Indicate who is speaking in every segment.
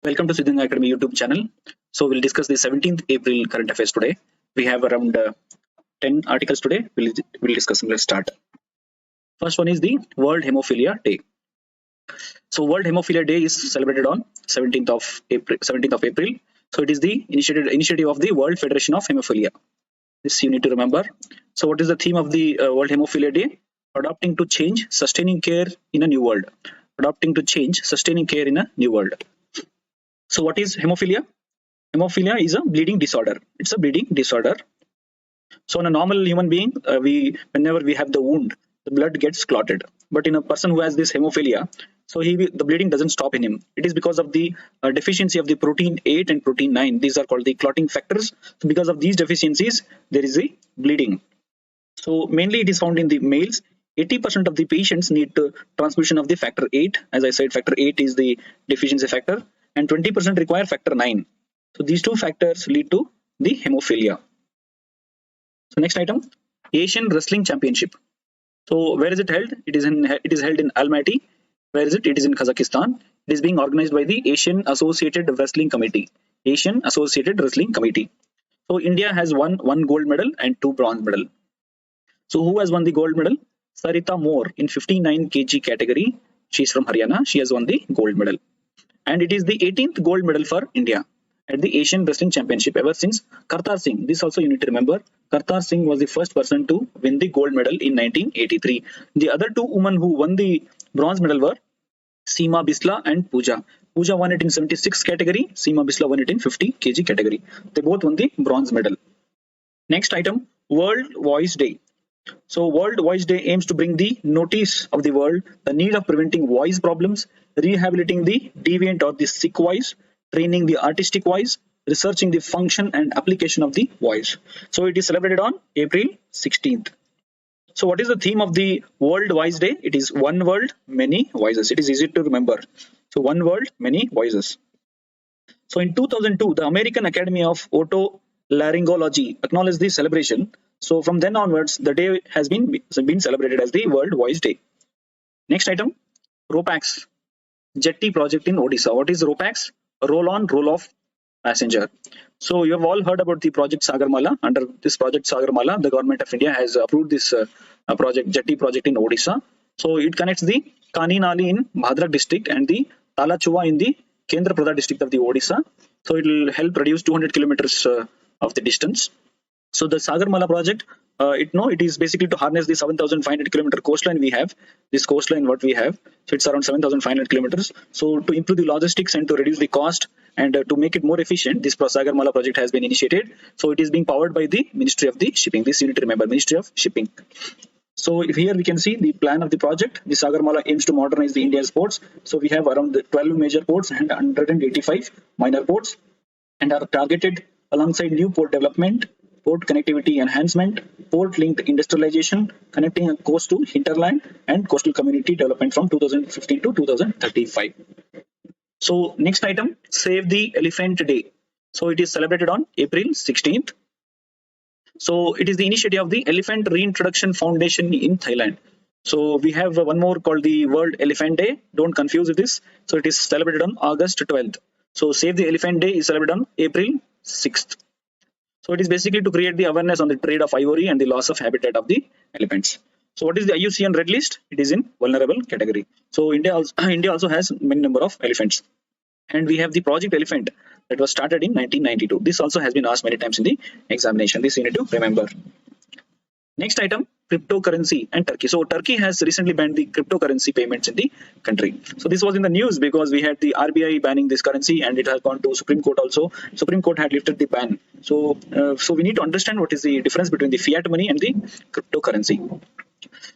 Speaker 1: Welcome to Siddhanga Academy YouTube channel. So we'll discuss the 17th April current affairs today. We have around 10 articles today. We'll discuss them. Let's start. First one is the World Hemophilia Day. So World Hemophilia Day is celebrated on 17th of April. 17th of April. So it is the initiative of the World Federation of Hemophilia. This you need to remember. So what is the theme of the World Hemophilia Day? Adapting to change, sustaining care in a new world. Adapting to change, sustaining care in a new world. So what is hemophilia? Hemophilia is a bleeding disorder. It's a bleeding disorder. So in a normal human being, whenever we have the wound, the blood gets clotted. But in a person who has this hemophilia, so the bleeding doesn't stop in him. It is because of the deficiency of the protein 8 and protein 9. These are called the clotting factors. So because of these deficiencies, there is a bleeding. So mainly it is found in the males. 80% of the patients need transfusion of the factor 8. As I said, factor 8 is the deficiency factor, and 20% require factor 9. So these two factors lead to the hemophilia. So next item, Asian Wrestling Championship. So where is it held? It is held in Almaty. Where is it? It is in Kazakhstan. It is being organized by the Asian Associated Wrestling Committee. Asian Associated Wrestling Committee. So India has won 1 gold medal and 2 bronze medal. So who has won the gold medal? Sarita Moore in 59 kg category. She is from Haryana. She has won the gold medal. And it is the 18th gold medal for India at the Asian Wrestling Championship ever since Kartar Singh. This also you need to remember. Kartar Singh was the first person to win the gold medal in 1983. The other two women who won the bronze medal were Seema Bisla and Pooja. Pooja won it in 76 category. Seema Bisla won it in 50 kg category. They both won the bronze medal. Next item, World Voice Day. So World Voice Day aims to bring the notice of the world the need of preventing voice problems, rehabilitating the deviant or the sick voice, training the artistic voice, researching the function and application of the voice. So it is celebrated on April 16th. So what is the theme of the World Voice Day? It is one world, many voices. It is easy to remember. So one world, many voices. So in 2002, the American Academy of Otolaryngology acknowledged the celebration. So from then onwards, the day has been celebrated as the World Voice Day. Next item, RoPax jetty project in Odisha. What is RoPax? Roll on, roll off passenger. So you have all heard about the project Sagarmala. Under this project Sagarmala, the government of India has approved this jetty project in Odisha. So it connects the Kaninali in Bhadrak district and the Talachua in the Kendrapada district of the Odisha. So it will help reduce 200 kilometers of the distance. So the Sagarmala project, it is basically to harness the 7,500 kilometer coastline we have. This coastline what we have, so it's around 7,500 kilometers. So to improve the logistics and to reduce the cost and to make it more efficient, this Sagarmala project has been initiated. So it is being powered by the Ministry of the Shipping. This you need to remember, Ministry of Shipping. So here we can see the plan of the project. The Sagarmala aims to modernize the India's ports. So we have around 12 major ports and 185 minor ports, and are targeted alongside new port development, port connectivity enhancement, port-linked industrialization, connecting a coast to hinterland, and coastal community development from 2015 to 2035. So next item, Save the Elephant Day. So it is celebrated on April 16th. So it is the initiative of the Elephant Reintroduction Foundation in Thailand. So we have one more called the World Elephant Day. Don't confuse with this. So it is celebrated on August 12th. So Save the Elephant Day is celebrated on April 6th. So it is basically to create the awareness on the trade of ivory and the loss of habitat of the elephants. So what is the IUCN Red List? It is in vulnerable category. So India also has many number of elephants. And we have the Project Elephant that was started in 1992. This also has been asked many times in the examination. This you need to remember. Next item, cryptocurrency and Turkey. So Turkey has recently banned the cryptocurrency payments in the country. So this was in the news because we had the RBI banning this currency, and it has gone to Supreme Court also. Supreme Court had lifted the ban. So we need to understand what is the difference between the fiat money and the cryptocurrency.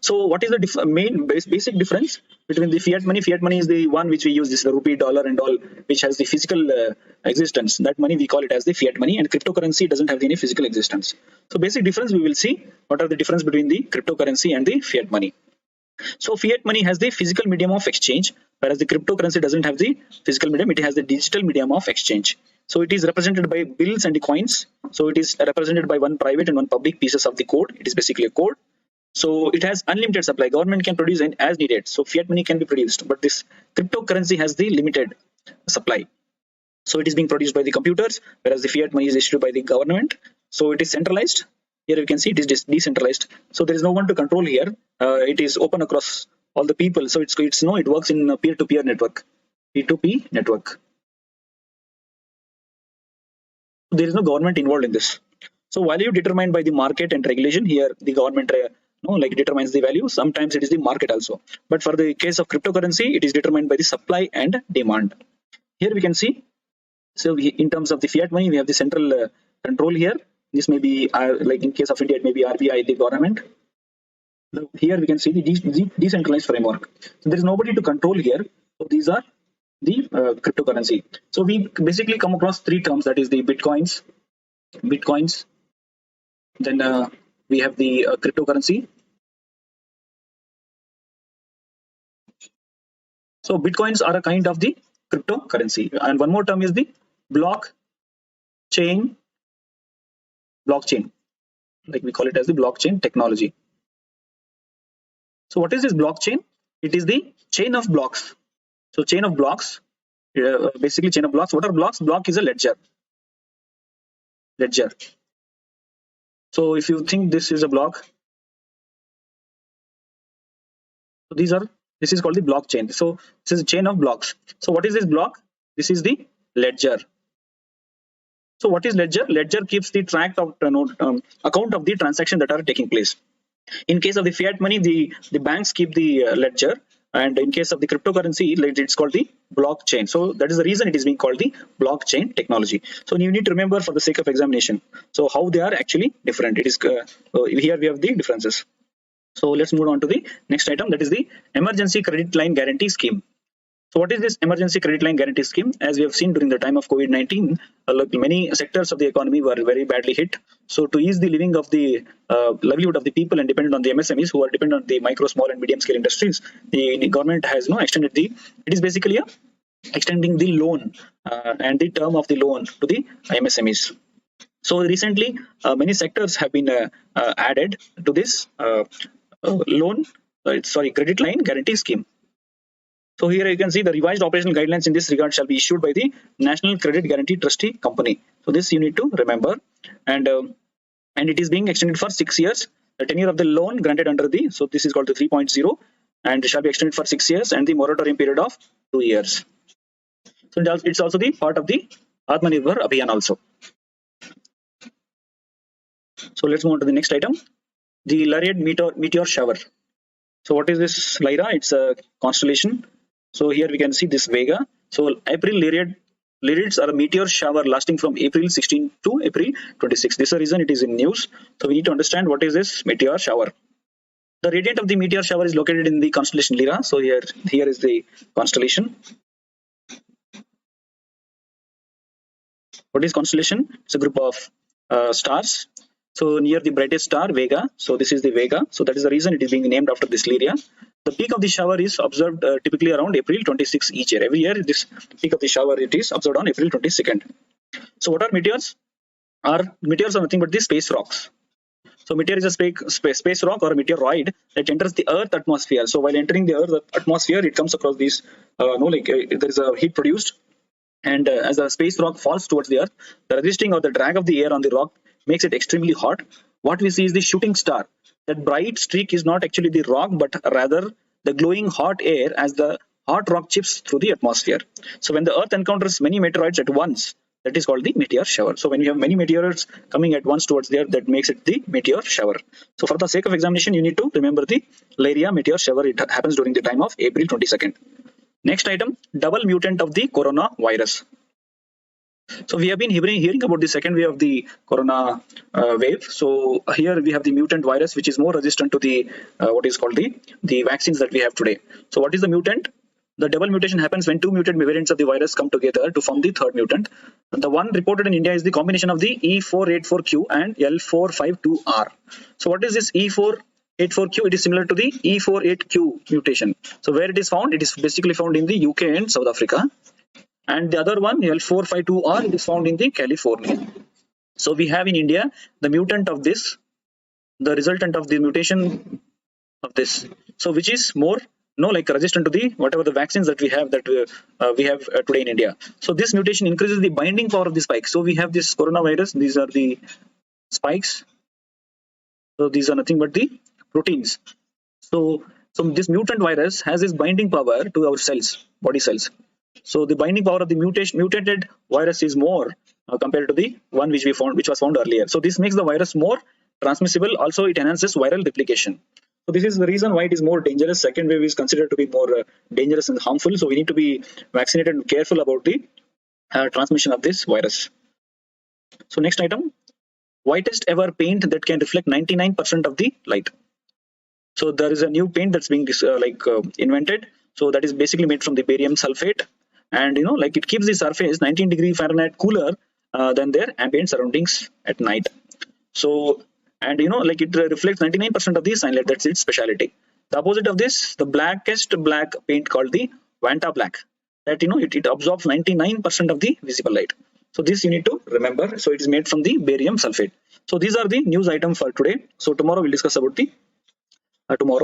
Speaker 1: So what is the main basic difference between the fiat money? Fiat money is the one which we use, this the rupee, dollar and all, which has the physical existence. That money we call it as the fiat money, and cryptocurrency doesn't have any physical existence. So basic difference we will see what are the difference between the cryptocurrency and the fiat money. So fiat money has the physical medium of exchange, whereas the cryptocurrency doesn't have the physical medium, it has the digital medium of exchange. So it is represented by bills and the coins. So it is represented by one private and one public pieces of the code. It is basically a code. So it has unlimited supply. Government can produce as needed. So fiat money can be produced, but this cryptocurrency has the limited supply. So it is being produced by the computers, whereas the fiat money is issued by the government. So it is centralized. Here you can see it is decentralized. So there is no one to control here. It is open across all the people. So it works in a peer-to-peer network, P2P network. There is no government involved in this. So value determined by the market and regulation. Here the government determines the value. Sometimes it is the market also. But for the case of cryptocurrency, it is determined by the supply and demand. Here we can see. So in terms of the fiat money, we have the central control here. This may be like in case of India, it may be RBI, the government. So here we can see the decentralized framework. So there is nobody to control here. So these are the cryptocurrency. So we basically come across three terms, that is the bitcoins, then we have the cryptocurrency. So bitcoins are a kind of the cryptocurrency, and one more term is the blockchain, like we call it as the blockchain technology. So what is this blockchain? It is the chain of blocks. So chain of blocks, basically chain of blocks. What are blocks? Block is a ledger. So if you think this is a block, so this is called the blockchain. So this is a chain of blocks. So what is this block? This is the ledger. So what is ledger? Ledger keeps the track of account of the transaction that are taking place. In case of the fiat money, the banks keep the ledger, and in case of the cryptocurrency, it's called the blockchain. So that is the reason it is being called the blockchain technology. So you need to remember for the sake of examination, so how they are actually different. It is here we have the differences. So let's move on to the next item, that is the emergency credit line guarantee scheme. So what is this emergency credit line guarantee scheme? As we have seen during the time of COVID-19, many sectors of the economy were very badly hit. So to ease the living of the livelihood of the people and dependent on the MSMEs who are dependent on the micro, small and medium scale industries, the government has extended it is basically extending the loan and the term of the loan to the MSMEs. So recently, many sectors have been added to this credit line guarantee scheme. So here you can see the revised operational guidelines in this regard shall be issued by the National Credit Guarantee Trustee Company. So this you need to remember, and it is being extended for 6 years. The tenure of the loan granted under so this is called the 3.0, and it shall be extended for 6 years, and the moratorium period of 2 years. So it's also the part of the Atmanirbhar Abhiyan also. So let's move on to the next item, the Lyraid meteor shower. So what is this Lyra? It's a constellation. So here we can see this Vega. So April Lyrids are a meteor shower lasting from April 16 to April 26. This is the reason it is in news. So we need to understand what is this meteor shower. The radiant of the meteor shower is located in the constellation Lyra. So here is the constellation. What is constellation? It's a group of stars. So near the brightest star, Vega. So this is the Vega. So that is the reason it is being named after this Lyra. The peak of the shower is observed typically around April 26 each year. Every year, this peak of the shower it is observed on April 22nd. So what are meteors? Meteors are nothing but the space rocks. So meteor is a space rock or a meteoroid that enters the Earth atmosphere. So while entering the Earth atmosphere, it comes across these there is a heat produced, and as the space rock falls towards the Earth, the resisting or the drag of the air on the rock makes it extremely hot. What we see is the shooting star. That bright streak is not actually the rock, but rather the glowing hot air as the hot rock chips through the atmosphere. So when the Earth encounters many meteoroids at once, that is called the meteor shower. So when you have many meteors coming at once towards the Earth, that makes it the meteor shower. So for the sake of examination, you need to remember the Lyra meteor shower. It happens during the time of April 22nd. Next item, double mutant of the coronavirus. So we have been hearing about the second wave of the corona wave. So here we have the mutant virus, which is more resistant to the what is called the vaccines that we have today. So what is the mutant? The double mutation happens when two mutant variants of the virus come together to form the third mutant. The one reported in India is the combination of the E484Q and L452R. So what is this E484Q? It is similar to the E48Q mutation. So where it is found? It is basically found in the UK and South Africa. And the other one, L452R, it is found in the California. So we have in India the mutant of this, the resultant of the mutation of this. So which is more like resistant to the whatever the vaccines that we have today in India. So this mutation increases the binding power of the spike. So we have this coronavirus. These are the spikes. So these are nothing but the proteins. So this mutant virus has this binding power to our cells, body cells. So the binding power of the mutated virus is more compared to the one which was found earlier. So this makes the virus more transmissible. Also, it enhances viral replication. So this is the reason why it is more dangerous. Second wave is considered to be more dangerous and harmful. So we need to be vaccinated and careful about the transmission of this virus. So next item, whitest ever paint that can reflect 99% of the light. So there is a new paint that's being invented. So that is basically made from the barium sulfate, and it keeps the surface 19°F cooler than their ambient surroundings at night. So and it reflects 99% of the sunlight. That's its speciality. The opposite of this, the blackest black paint called the Vanta black, that it absorbs 99% of the visible light. So this you need to remember. So it is made from the barium sulfate. So these are the news item for today. So tomorrow we'll discuss about the tomorrow